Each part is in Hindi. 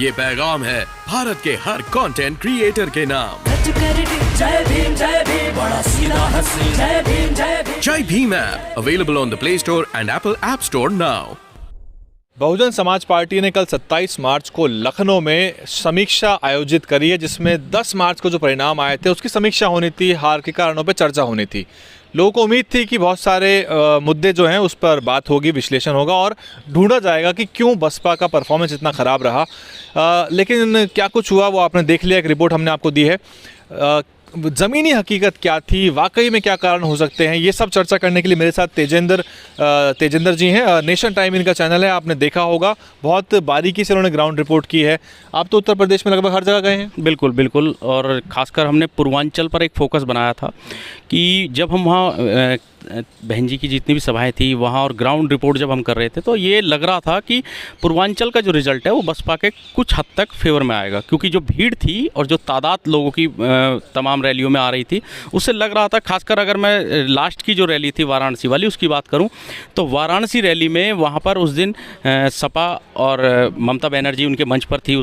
ये पैगाम है भारत के हर कंटेंट क्रिएटर के नाम। जय भीम बड़ा सीधा हंसी, Jai Bhim Jai Bhim app available on the Play Store and Apple App Store now. Bahujan Samaj Party ने कल 27 मार्च को लखनऊ में समीक्षा आयोजित करी है, जिसमें 10 मार्च को जो परिणाम आए थे उसकी समीक्षा होनी थी, हार के कारणों पर चर्चा होनी थी। लोगों को उम्मीद थी कि बहुत सारे मुद्दे जो हैं उस पर बात होगी, विश्लेषण होगा और ढूंढा जाएगा कि क्यों बसपा का परफॉर्मेंस इतना ख़राब रहा। लेकिन क्या कुछ हुआ वो आपने देख लिया, एक रिपोर्ट हमने आपको दी है। ज़मीनी हकीकत क्या थी, वाकई में क्या कारण हो सकते हैं, ये सब चर्चा करने के लिए मेरे साथ तेजेंद्र जी हैं। नेशन टाइम इनका चैनल है, आपने देखा होगा, बहुत बारीकी से उन्होंने ग्राउंड रिपोर्ट की है। आप तो उत्तर प्रदेश में लगभग हर जगह गए हैं। बिल्कुल बिल्कुल, और ख़ासकर हमने पूर्वांचल पर एक फोकस बनाया था कि जब हम वहाँ बहन जी की जितनी भी सभाएं थी वहाँ और ग्राउंड रिपोर्ट जब हम कर रहे थे तो ये लग रहा था कि पूर्वांचल का जो रिज़ल्ट है वो बसपा के कुछ हद तक फेवर में आएगा, क्योंकि जो भीड़ थी और जो तादाद लोगों की तमाम रैलियों में आ रही थी उससे लग रहा था। खासकर अगर मैं लास्ट की जो रैली थी वाराणसी वाली उसकी बात करूं तो वाराणसी रैली में वहाँ पर उस दिन सपा और ममता बनर्जी उनके मंच पर थी।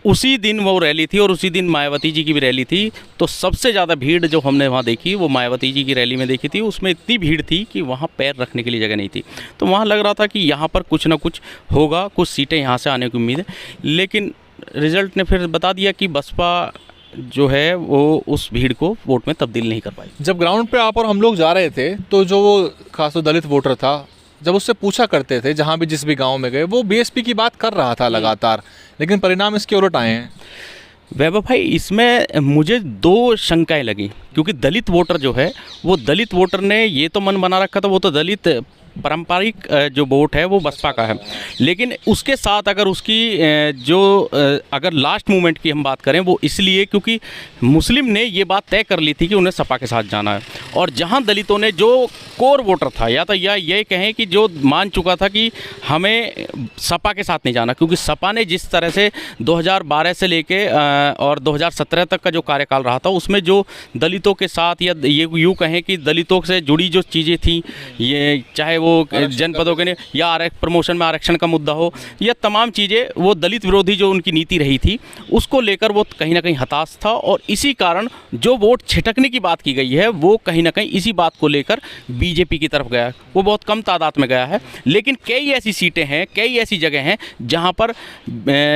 उसी दिन वो रैली थी और उसी दिन मायावती जी की भी रैली थी। तो सबसे ज़्यादा भीड़ जो हमने वहाँ देखी वो मायावती जी की रैली में देखी थी। उसमें इतनी भीड़ थी कि वहाँ पैर रखने के लिए जगह नहीं थी। तो वहाँ लग रहा था कि यहाँ पर कुछ ना कुछ होगा, कुछ सीटें यहाँ से आने की उम्मीद है। लेकिन रिज़ल्ट ने फिर बता दिया कि बसपा जो है वो उस भीड़ को वोट में तब्दील नहीं कर पाई। जब ग्राउंड पे आप और हम लोग जा रहे थे तो जो वो खासतौर दलित वोटर था, जब उससे पूछा करते थे जहाँ भी जिस भी गांव में गए, वो बीएसपी की बात कर रहा था लगातार, लेकिन परिणाम इसके उलट आए हैं। वैभव भाई, इसमें मुझे दो शंकाएं लगी, क्योंकि दलित वोटर जो है वो दलित वोटर ने ये तो मन बना रखा था वो तो दलित पारंपरिक जो वोट है वो बसपा का है। लेकिन उसके साथ अगर उसकी अगर लास्ट मूवमेंट की हम बात करें वो इसलिए क्योंकि मुस्लिम ने ये बात तय कर ली थी कि उन्हें सपा के साथ जाना है। और जहां दलितों ने जो कोर वोटर था या तो ये कहें कि जो मान चुका था कि हमें सपा के साथ नहीं जाना, क्योंकि सपा ने जिस तरह से 2012 से लेके और 2017 तक का जो कार्यकाल रहा था उसमें जो दलितों के साथ या ये यूँ कहें कि दलितों से जुड़ी जो चीज़ें थी, ये चाहे वो जनपदों के या प्रमोशन में आरक्षण का मुद्दा हो या तमाम चीज़ें, वो दलित विरोधी जो उनकी नीति रही थी उसको लेकर वो कहीं ना कहीं हताश था। और इसी कारण जो वोट छिटकने की बात की गई है वो कहीं ना कहीं इसी बात को लेकर बीजेपी की तरफ गया है। वो बहुत कम तादाद में गया है, लेकिन कई ऐसी सीटें हैं, कई ऐसी जगह हैं जहां पर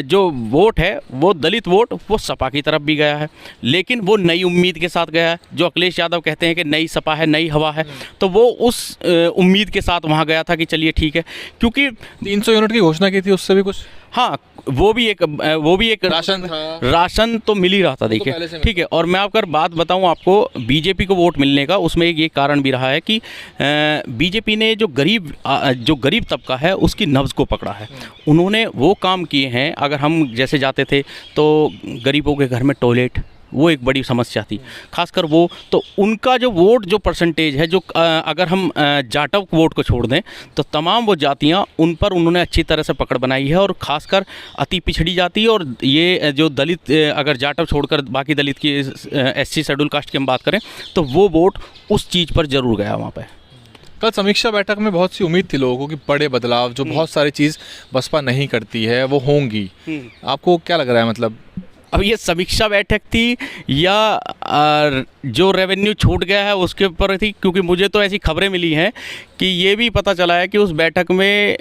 जो वोट है वो दलित वोट वो सपा की तरफ भी गया है, लेकिन वो नई उम्मीद के साथ गया है। जो अखिलेश यादव कहते हैं कि नई सपा है, नई हवा है, तो वो उस उम्मीद के साथ वहाँ गया था कि चलिए ठीक है। क्योंकि 300 यूनिट की घोषणा की थी, उससे भी कुछ, हाँ वो भी एक राशन था, राशन तो मिल ही रहा था, देखिए ठीक है। और मैं अगर बात बताऊं आपको बीजेपी को वोट मिलने का, उसमें एक ये कारण भी रहा है कि बीजेपी ने जो गरीब तबका है उसकी नब्ज़ को पकड़ा है। उन्होंने वो काम किए हैं, अगर हम जैसे जाते थे तो गरीबों के घर में टॉयलेट, वो एक बड़ी समस्या थी खासकर वो। तो उनका जो वोट जो परसेंटेज है, जो अगर हम जाटव वोट को छोड़ दें तो तमाम वो जातियां उन पर उन्होंने अच्छी तरह से पकड़ बनाई है। और ख़ासकर अति पिछड़ी जाति और ये जो दलित, अगर जाटव छोड़कर बाकी दलित की SC शेड्यूल कास्ट की हम बात करें तो वो वोट उस चीज़ पर ज़रूर गया वहाँ पर। कल समीक्षा बैठक में बहुत सी उम्मीद थी लोगों को कि बड़े बदलाव, जो बहुत सारी चीज़ बसपा नहीं करती है वो होंगी। आपको क्या लग रहा है? मतलब अब ये समीक्षा बैठक थी या जो रेवेन्यू छूट गया है उसके ऊपर थी, क्योंकि मुझे तो ऐसी खबरें मिली हैं कि ये भी पता चला है कि उस बैठक में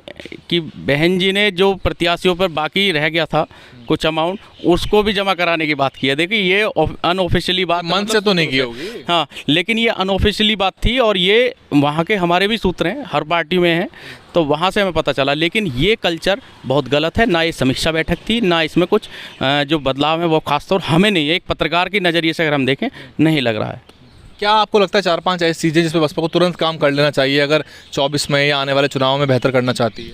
कि बहन जी ने जो प्रत्याशियों पर बाकी रह गया था कुछ अमाउंट, उसको भी जमा कराने की बात की है। देखिए ये अनऑफिशियली बात मन से तो नहीं की होगी, हाँ, लेकिन ये अनऑफिशियली बात थी और ये वहाँ के हमारे भी सूत्र हैं, हर पार्टी में हैं, तो वहाँ से हमें पता चला। लेकिन ये कल्चर बहुत गलत है, ना ये समीक्षा बैठक थी, ना इसमें कुछ जो बदलाव है वो खासतौर हमें नहीं है, एक पत्रकार के नज़रिए से अगर हम देखें नहीं लग रहा है। क्या आपको लगता है 4-5 ऐसी चीज़ें जिसमें बसपा को तुरंत काम कर लेना चाहिए अगर 24 में या आने वाले चुनाव में बेहतर करना चाहती है?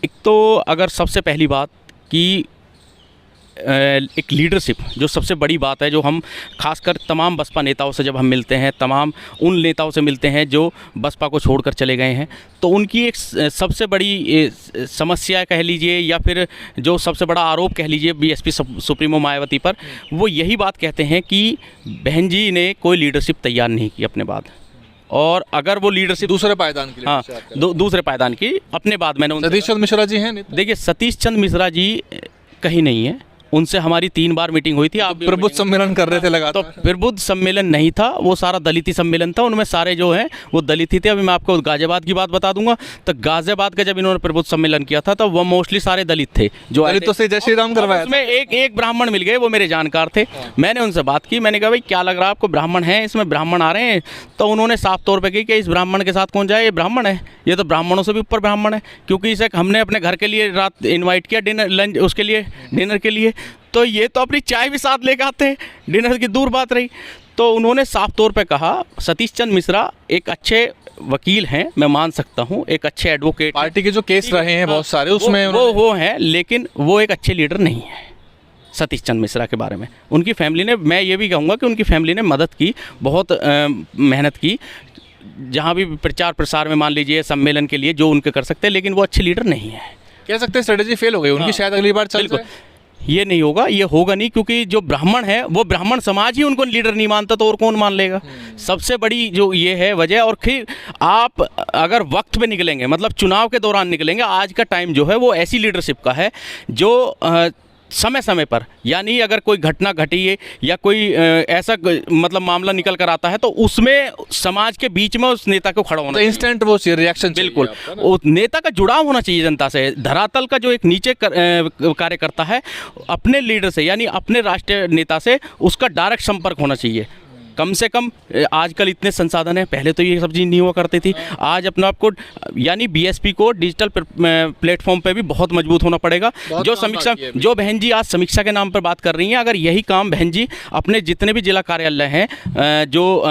एक तो अगर सबसे पहली बात कि एक लीडरशिप जो सबसे बड़ी बात है, जो हम खासकर तमाम बसपा नेताओं से जब हम मिलते हैं, तमाम उन नेताओं से मिलते हैं जो बसपा को छोड़कर चले गए हैं, तो उनकी एक सबसे बड़ी समस्या कह लीजिए या फिर जो सबसे बड़ा आरोप कह लीजिए बीएसपी सुप्रीमो मायावती पर, वो यही बात कहते हैं कि बहन जी ने कोई लीडरशिप तैयार नहीं की अपने बाद। और अगर वो लीडरशिप दूसरे पायदान के लिए हाँ बात कर रहे दूसरे पायदान की अपने बाद मैंने हैं। सतीश चंद्र मिश्रा जी हैं नेता? देखिए सतीश चंद्र मिश्रा जी कहीं नहीं है, उनसे हमारी 3 बार मीटिंग हुई थी। आप भी प्रबुद्ध सम्मेलन कर रहे थे तो लगातार। प्रबुद्ध सम्मेलन नहीं था, वो सारा दलित ही सम्मेलन था, उनमें सारे जो हैं वो दलित ही थे। अभी मैं आपको गाजियाबाद की बात बता दूंगा, तो गाजियाबाद का जब इन्होंने प्रबुद्ध सम्मेलन किया था तो वो मोस्टली सारे दलित थे जो आए थे। दलितों से जय श्री राम करवाया था। उसमें एक ब्राह्मण मिल गए, वो मेरे जानकार थे। मैंने उनसे बात की, मैंने कहा भाई क्या लग रहा है आपको, ब्राह्मण हैं इसमें, ब्राह्मण आ रहे हैं? तो उन्होंने साफ तौर पर कही कि इस ब्राह्मण के साथ कौन जाए, ये ब्राह्मण है, ये तो ब्राह्मणों से भी ऊपर ब्राह्मण है, क्योंकि इसे हमने अपने घर के लिए रात इन्वाइट किया डिनर लंच उसके लिए डिनर के लिए, तो ये तो अपनी चाय भी साथ लेकर आते हैं, डिनर की दूर बात रही। तो उन्होंने साफ तौर पे कहा सतीश चंद्र मिश्रा एक अच्छे वकील हैं, मैं मान सकता हूं, एक अच्छे एडवोकेट, पार्टी के जो केस रहे हैं बहुत सारे उसमें वो हैं, लेकिन वो एक अच्छे लीडर नहीं है। सतीश चंद्र मिश्रा के बारे में उनकी फैमिली ने, मैं ये भी कहूँगा कि उनकी फैमिली ने मदद की, बहुत मेहनत की, जहाँ भी प्रचार प्रसार में मान लीजिए सम्मेलन के लिए जो उनके कर सकते हैं, लेकिन वो अच्छे लीडर नहीं है। कह सकते हैं स्ट्रेटेजी फेल हो गई उनकी, शायद अगली बार चल बिल्कुल जाए। ये नहीं होगा, ये होगा नहीं, क्योंकि जो ब्राह्मण है वो ब्राह्मण समाज ही उनको लीडर नहीं मानता, तो और कौन मान लेगा। सबसे बड़ी जो ये है वजह। और फिर आप अगर वक्त पे निकलेंगे, मतलब चुनाव के दौरान निकलेंगे, आज का टाइम जो है वो ऐसी लीडरशिप का है जो समय समय पर, यानी अगर कोई घटना घटी है या कोई ऐसा मतलब मामला निकल कर आता है तो उसमें समाज के बीच में उस नेता को खड़ा होना चाहिए। इंस्टेंट वो रिएक्शन बिल्कुल, उस नेता का जुड़ाव होना चाहिए जनता से। धरातल का जो एक नीचे कार्यकर्ता है अपने लीडर से, यानी अपने राष्ट्रीय नेता से उसका डायरेक्ट संपर्क होना चाहिए। कम से कम आजकल इतने संसाधन हैं, पहले तो ये सब चीज़ नहीं हुआ करती थी। आज अपने आप को, यानी बीएसपी को डिजिटल प्लेटफॉर्म पे भी बहुत मजबूत होना पड़ेगा। जो समीक्षा, जो बहन जी आज समीक्षा के नाम पर बात कर रही हैं, अगर यही काम बहन जी अपने जितने भी जिला कार्यालय हैं, जो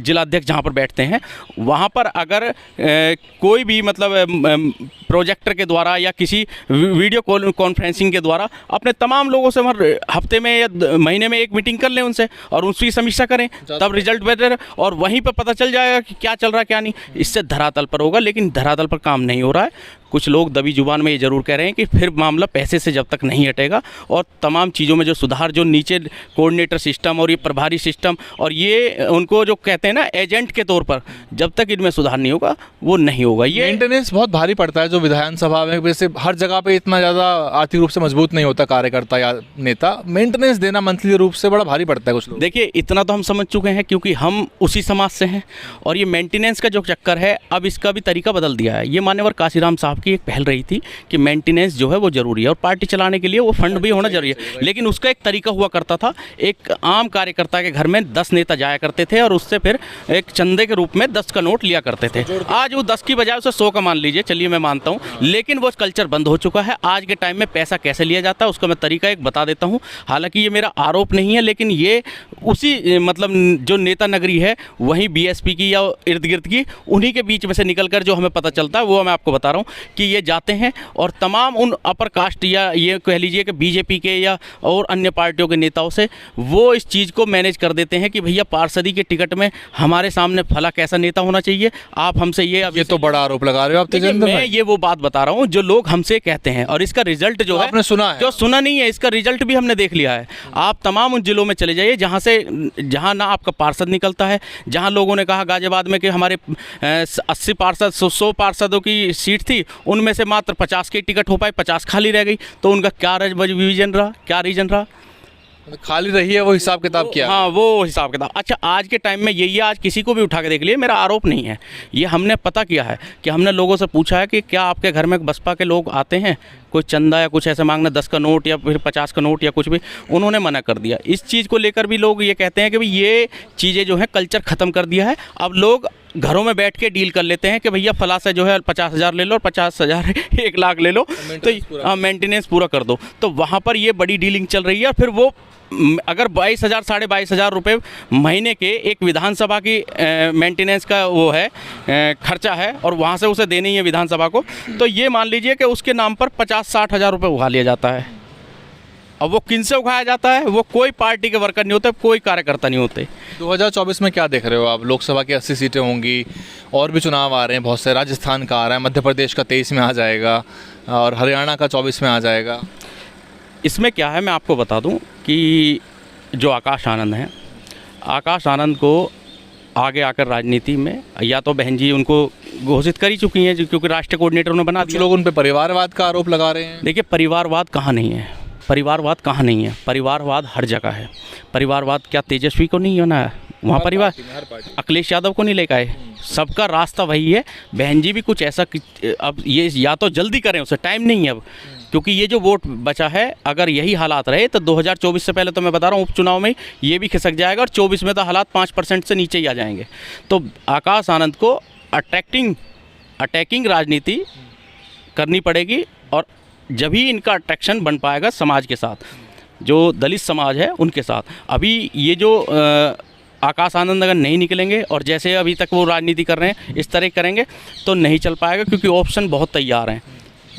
जिलाध्यक्ष जहाँ पर बैठते हैं वहाँ पर अगर कोई भी मतलब प्रोजेक्टर के द्वारा या किसी वीडियो कॉन्फ्रेंसिंग के द्वारा अपने तमाम लोगों से हफ्ते में या महीने में एक मीटिंग कर लें उनसे और उसकी समीक्षा करें, तब रिजल्ट बेहतर, और वहीं पर पता चल जाएगा कि क्या चल रहा है क्या नहीं। इससे धरातल पर होगा, लेकिन धरातल पर काम नहीं हो रहा है। कुछ लोग दबी जुबान में ये ज़रूर कह रहे हैं कि फिर मामला पैसे से जब तक नहीं हटेगा और तमाम चीज़ों में जो सुधार, जो नीचे कोऑर्डिनेटर सिस्टम और ये प्रभारी सिस्टम और ये उनको जो कहते हैं ना एजेंट के तौर पर, जब तक इनमें सुधार नहीं होगा वो नहीं होगा। ये मेंटेनेंस बहुत भारी पड़ता है, जो विधानसभा में वैसे हर जगह पे इतना ज़्यादा आर्थिक रूप से मजबूत नहीं होता कार्यकर्ता या नेता, मेंटेनेंस देना मंथली रूप से बड़ा भारी पड़ता है कुछ लोग। देखिए इतना तो हम समझ चुके हैं क्योंकि हम उसी समाज से हैं, और ये मेंटेनेंस का जो चक्कर है अब इसका भी तरीका बदल दिया है। ये मान्यवर काशीराम साहब की एक पहल रही थी कि मेंटेनेंस जो है वो ज़रूरी है और पार्टी चलाने के लिए वो फंड भी होना जरूरी है, लेकिन उसका एक तरीका हुआ करता था। एक आम कार्यकर्ता के घर में 10 नेता जाया करते थे और उससे फिर एक चंदे के रूप में 10 का नोट लिया करते थे। आज वो 10 की बजाय उसे 100 का मान लीजिए, चलिए मैं मानता हूँ, लेकिन वो कल्चर बंद हो चुका है। आज के टाइम में पैसा कैसे लिया जाता है उसका मैं तरीका एक बता देता हूँ। हालांकि ये मेरा आरोप नहीं है, लेकिन ये उसी मतलब जो नेता नगरी है वहीं बीएसपी की या इर्द गिर्द की, उन्हीं के बीच में से निकलकर जो हमें पता चलता है वो मैं आपको बता रहा हूँ कि ये जाते हैं और तमाम उन अपर कास्ट या ये कह लीजिए कि बीजेपी के या और अन्य पार्टियों के नेताओं से वो इस चीज़ को मैनेज कर देते हैं कि भैया पार्षदी के टिकट में हमारे सामने फला कैसा नेता होना चाहिए, आप हमसे ये तो बड़ा आरोप लगा रहे हो आप तेजेंद्र भाई। मैं ये वो बात बता रहा हूँ जो लोग हमसे कहते हैं, और इसका रिजल्ट जो है आपने सुना है, जो सुना नहीं है इसका रिजल्ट भी हमने देख लिया है। आप तमाम उन जिलों में चले जाइए जहाँ ना आपका पार्षद निकलता है, जहाँ लोगों ने कहा गाजियाबाद में कि हमारे 80 पार्षद 100 पार्षदों की सीट थी, उनमें से मात्र 50 के टिकट हो पाए, 50 खाली रह गई, तो उनका क्या रीजन रहा, क्या रीजन रहा? खाली रही है वो हिसाब किताब किया। हाँ वो हिसाब किताब। अच्छा आज के टाइम में यही, आज किसी को भी उठा के देख लिए, मेरा आरोप नहीं है, ये हमने पता किया है कि हमने लोगों से पूछा है कि क्या आपके घर में बसपा के लोग आते हैं कोई चंदा या कुछ ऐसे मांगना, 10 का नोट या फिर 50 का नोट या कुछ भी, उन्होंने मना कर दिया। इस चीज़ को लेकर भी लोग ये कहते हैं कि भाई ये चीज़ें जो है कल्चर ख़त्म कर दिया है। अब लोग घरों में बैठ के डील कर लेते हैं कि भैया फला से जो है 50,000 ले लो और 50,000 1 लाख ले लो, तो हाँ मेंटेनेंस पूरा कर दो। तो वहाँ पर ये बड़ी डीलिंग चल रही है। और फिर वो अगर 22,000 साढ़े 22,000 रुपये महीने के एक विधानसभा की मेंटेनेंस का वो है खर्चा है, और वहाँ से उसे देनी है विधानसभा को, तो ये मान लीजिए कि उसके नाम पर 50-60 हज़ार रुपये उठा लिया जाता है। अब वो किन से उठाया जाता है? वो कोई पार्टी के वर्कर नहीं होते, कोई कार्यकर्ता नहीं होते। 2024 में क्या देख रहे हो आप? लोकसभा की 80 सीटें होंगी, और भी चुनाव आ रहे हैं बहुत से, राजस्थान का आ रहा है, मध्य प्रदेश का 23 में आ जाएगा और हरियाणा का 24 में आ जाएगा। इसमें क्या है मैं आपको बता दूं कि जो आकाश आनंद हैं, आकाश आनंद को आगे आकर राजनीति में, या तो बहन जी उनको घोषित कर ही चुकी हैं क्योंकि राष्ट्रीय कोऑर्डिनेटर उन्होंने बना कुछ दिया। लोग उन पे परिवारवाद का आरोप लगा रहे हैं। देखिए परिवारवाद कहाँ नहीं है, परिवारवाद कहाँ नहीं है, परिवारवाद हर जगह है। परिवारवाद क्या तेजस्वी को नहीं होना है वहाँ परिवार, अखिलेश यादव को नहीं लेकर आए, सबका रास्ता वही है। बहन जी भी कुछ ऐसा अब ये या तो जल्दी करें, उसे टाइम नहीं है अब, क्योंकि ये जो वोट बचा है अगर यही हालात रहे तो 2024 से पहले तो मैं बता रहा हूँ उपचुनाव में ये भी खिसक जाएगा और 24 में तो हालात 5% से नीचे ही आ जाएंगे। तो आकाश आनंद को अटैकिंग राजनीति करनी पड़ेगी और जब ही इनका अट्रैक्शन बन पाएगा समाज के साथ, जो दलित समाज है उनके साथ। अभी ये जो आकाश आनंद अगर नहीं निकलेंगे और जैसे अभी तक वो राजनीति कर रहे हैं इस तरह करेंगे तो नहीं चल पाएगा, क्योंकि ऑप्शन बहुत तैयार हैं,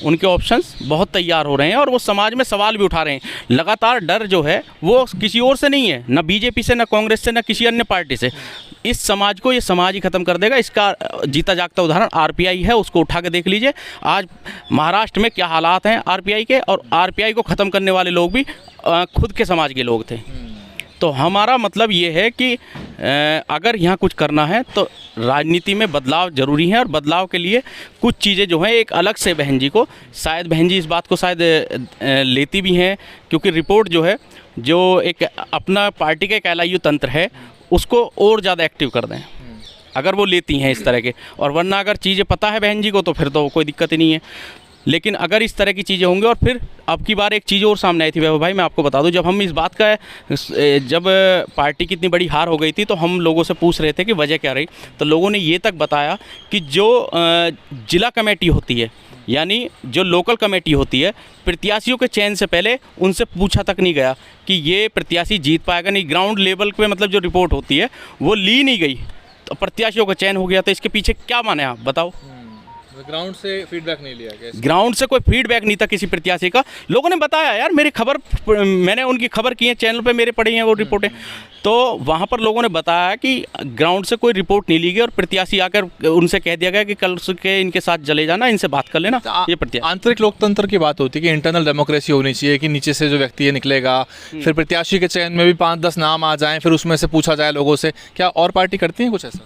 उनके ऑप्शंस बहुत तैयार हो रहे हैं और वो समाज में सवाल भी उठा रहे हैं। लगातार डर जो है वो किसी और से नहीं है, ना बीजेपी से, ना कांग्रेस से, ना किसी अन्य पार्टी से। इस समाज को ये समाज ही ख़त्म कर देगा। इसका जीता जागता उदाहरण आरपीआई है, उसको उठा के देख लीजिए। आज महाराष्ट्र में क्या हालात हैं आरपीआई के, और आरपीआई को ख़त्म करने वाले लोग भी खुद के समाज के लोग थे। तो हमारा मतलब ये है कि अगर यहाँ कुछ करना है तो राजनीति में बदलाव ज़रूरी है, और बदलाव के लिए कुछ चीज़ें जो हैं एक अलग से बहन जी को, शायद बहन जी इस बात को शायद लेती भी हैं, क्योंकि रिपोर्ट जो है जो एक अपना पार्टी का एक LIU तंत्र है उसको और ज़्यादा एक्टिव कर दें अगर वो लेती हैं इस तरह के। और वरना अगर चीज़ें पता है बहन जी को तो फिर तो कोई दिक्कत ही नहीं है। लेकिन अगर इस तरह की चीज़ें होंगी, और फिर अब की बार एक चीज़ और सामने आई थी वैभव भाई, मैं आपको बता दूं, जब हम इस बात का जब पार्टी की इतनी बड़ी हार हो गई थी तो हम लोगों से पूछ रहे थे कि वजह क्या रही, तो लोगों ने ये तक बताया कि जो जिला कमेटी होती है, यानी जो लोकल कमेटी होती है, प्रत्याशियों के चयन से पहले उनसे पूछा तक नहीं गया कि ये प्रत्याशी जीत पाएगा नहीं। ग्राउंड लेवल पे मतलब जो रिपोर्ट होती है वो ली नहीं गई, तो प्रत्याशियों का चयन हो गया। तो इसके पीछे क्या माने आप बताओ? ग्राउंड से फीडबैक नहीं लिया गया, ग्राउंड से कोई फीडबैक नहीं था किसी प्रत्याशी का। लोगों ने बताया यार, मेरी खबर, मैंने उनकी खबर की है, चैनल पे मेरे पड़ी हैं वो रिपोर्टें, तो वहाँ पर लोगों ने बताया कि ग्राउंड से कोई रिपोर्ट नहीं ली गई और प्रत्याशी आकर उनसे कह दिया गया कि कल के इनके साथ चले जाना, इनसे बात कर लेना। ये प्रत्याशी आंतरिक लोकतंत्र की बात होती है कि इंटरनल डेमोक्रेसी होनी चाहिए, कि नीचे से जो व्यक्ति है निकलेगा, फिर प्रत्याशी के चयन में भी 5-10 नाम आ जाएं, फिर उसमें से पूछा जाए लोगों से। क्या और पार्टी करती है कुछ ऐसा?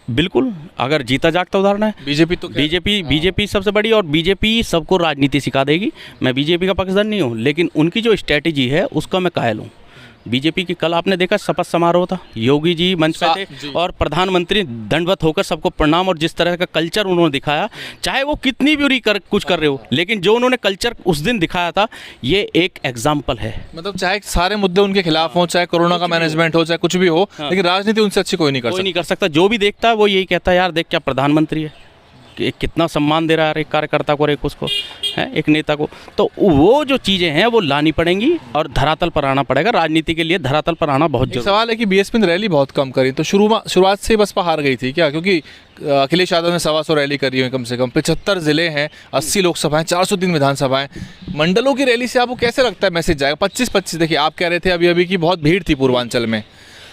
बिल्कुल, अगर जीता जागता उदाहरण है। बीजेपी तो बीजेपी सबसे बड़ी, और बीजेपी सबको राजनीति सिखा देगी। मैं बीजेपी का पक्षधर नहीं हूँ, लेकिन उनकी जो स्ट्रैटेजी है उसका मैं कायल हूँ। बीजेपी की कल आपने देखा शपथ समारोह था, योगी जी मंच पे थे और प्रधानमंत्री दंडवत होकर सबको प्रणाम, और जिस तरह का कल्चर उन्होंने दिखाया, चाहे वो कितनी भी कुछ कर रहे हो, लेकिन जो उन्होंने कल्चर उस दिन दिखाया था ये एक एग्जाम्पल है। मतलब चाहे सारे मुद्दे उनके खिलाफ हों, चाहे कोरोना का मैनेजमेंट हो, चाहे कुछ भी हो, लेकिन राजनीति उनसे अच्छी कोई नहीं कर सकता। जो भी देखता है वो यही कहता है यार देख क्या प्रधानमंत्री है, कि कितना सम्मान दे रहा है एक कार्यकर्ता को और एक उसको है, एक नेता को। तो वो जो चीज़ें हैं वो लानी पड़ेंगी और धरातल पर आना पड़ेगा। राजनीति के लिए धरातल पर आना बहुत जरूरी। सवाल है कि बीएसपी ने रैली बहुत कम करी, तो शुरुआत से बसपा हार गई थी क्या? क्योंकि अखिलेश यादव ने 125 रैली करी हुई, कम से कम 75 जिले हैं, 80 लोकसभाएं, 403 विधानसभाएं, मंडलों की रैली से आपको कैसे लगता है मैसेज जाएगा? 25-25 देखिए, आप कह रहे थे अभी कि बहुत भीड़ थी पूर्वांचल में,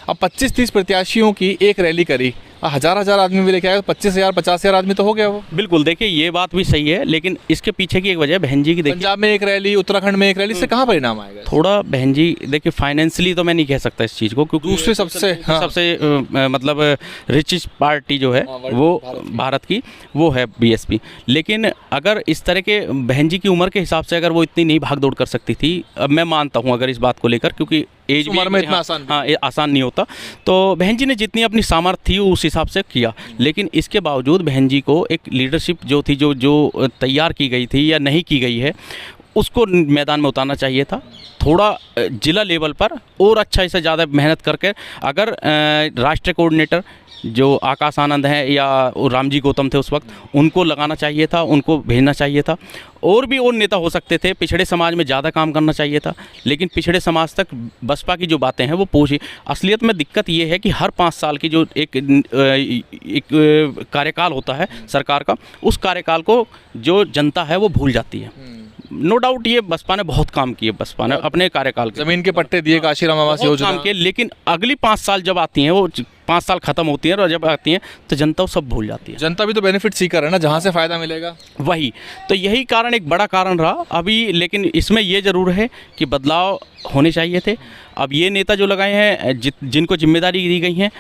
अब 25-30 प्रत्याशियों की एक रैली करी, हजार आदमी भी लेके आए, 25,000 50,000 आदमी तो हो गया वो। बिल्कुल, देखिए ये बात भी सही है, लेकिन इसके पीछे की एक वजह बहन जी की। देखिए पंजाब में एक रैली, उत्तराखंड में एक रैली, से कहाँ परिणाम आएगा? थोड़ा बहन जी देखिए फाइनेंशियली तो मैं नहीं कह सकता इस चीज़ को, क्योंकि दूसरे सबसे मतलब रिचेस्ट पार्टी जो है वो भारत की वो है बीएसपी। लेकिन अगर इस तरह के बहन जी की उम्र के हिसाब से अगर वो इतनी नहीं भाग दौड़ कर सकती थी, अब मैं मानता हूँ अगर इस बात को लेकर, क्योंकि एज उम्र में इतना आसान नहीं होता, तो बहन जी ने जितनी अपनी सामर्थ्य थी उस हिसाब से किया। लेकिन इसके बावजूद बहन जी को एक लीडरशिप जो थी, जो तैयार की गई थी या नहीं की गई है, उसको मैदान में उतारना चाहिए था। थोड़ा जिला लेवल पर और अच्छा से ज़्यादा मेहनत करके, अगर राष्ट्रीय कोऑर्डिनेटर जो आकाश आनंद हैं या रामजी गौतम थे उस वक्त, उनको लगाना चाहिए था, उनको भेजना चाहिए था। और भी और नेता हो सकते थे, पिछड़े समाज में ज़्यादा काम करना चाहिए था, लेकिन पिछड़े समाज तक बसपा की जो बातें हैं वो पहुँची। असलियत में दिक्कत ये है कि हर 5 साल की जो एक कार्यकाल होता है सरकार का, उस कार्यकाल को जो जनता है वो भूल जाती है। नो डाउट ये बसपा ने बहुत काम किए, बसपा ने अपने कार्यकाल के जमीन के पट्टे दिए, काशीराम आवास योजना के, लेकिन अगली 5 साल जब आती हैं, वो 5 साल खत्म होती हैं और जब आती हैं तो जनता सब भूल जाती है। जनता भी तो बेनिफिट सीकर है ना, जहाँ से फ़ायदा मिलेगा वही, तो यही कारण एक बड़ा कारण रहा अभी। लेकिन इसमें ये ज़रूर है कि बदलाव होने चाहिए थे। अब ये नेता जो लगाए हैं जिनको जिम्मेदारी दी गई हैं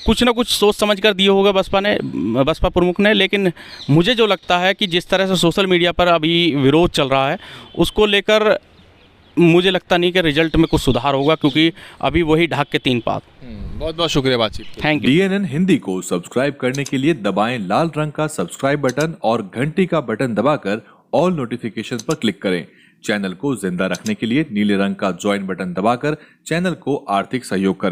कुछ ना कुछ सोच समझ कर दिए होगा बसपा प्रमुख ने, लेकिन मुझे जो लगता है कि जिस तरह से सोशल मीडिया पर अभी विरोध चल रहा है उसको लेकर मुझे लगता नहीं कि रिजल्ट में कुछ सुधार होगा, क्योंकि अभी वही ढाक के 3 पात। बहुत बहुत शुक्रिया बातचीत। Thank you. DNN हिंदी को सब्सक्राइब करने के लिए दबाएं लाल रंग का सब्सक्राइब बटन और घंटी का बटन दबाकर ऑल नोटिफिकेशन पर क्लिक करें। चैनल को जिंदा रखने के लिए नीले रंग का ज्वाइन बटन दबाकर चैनल को आर्थिक सहयोग करें।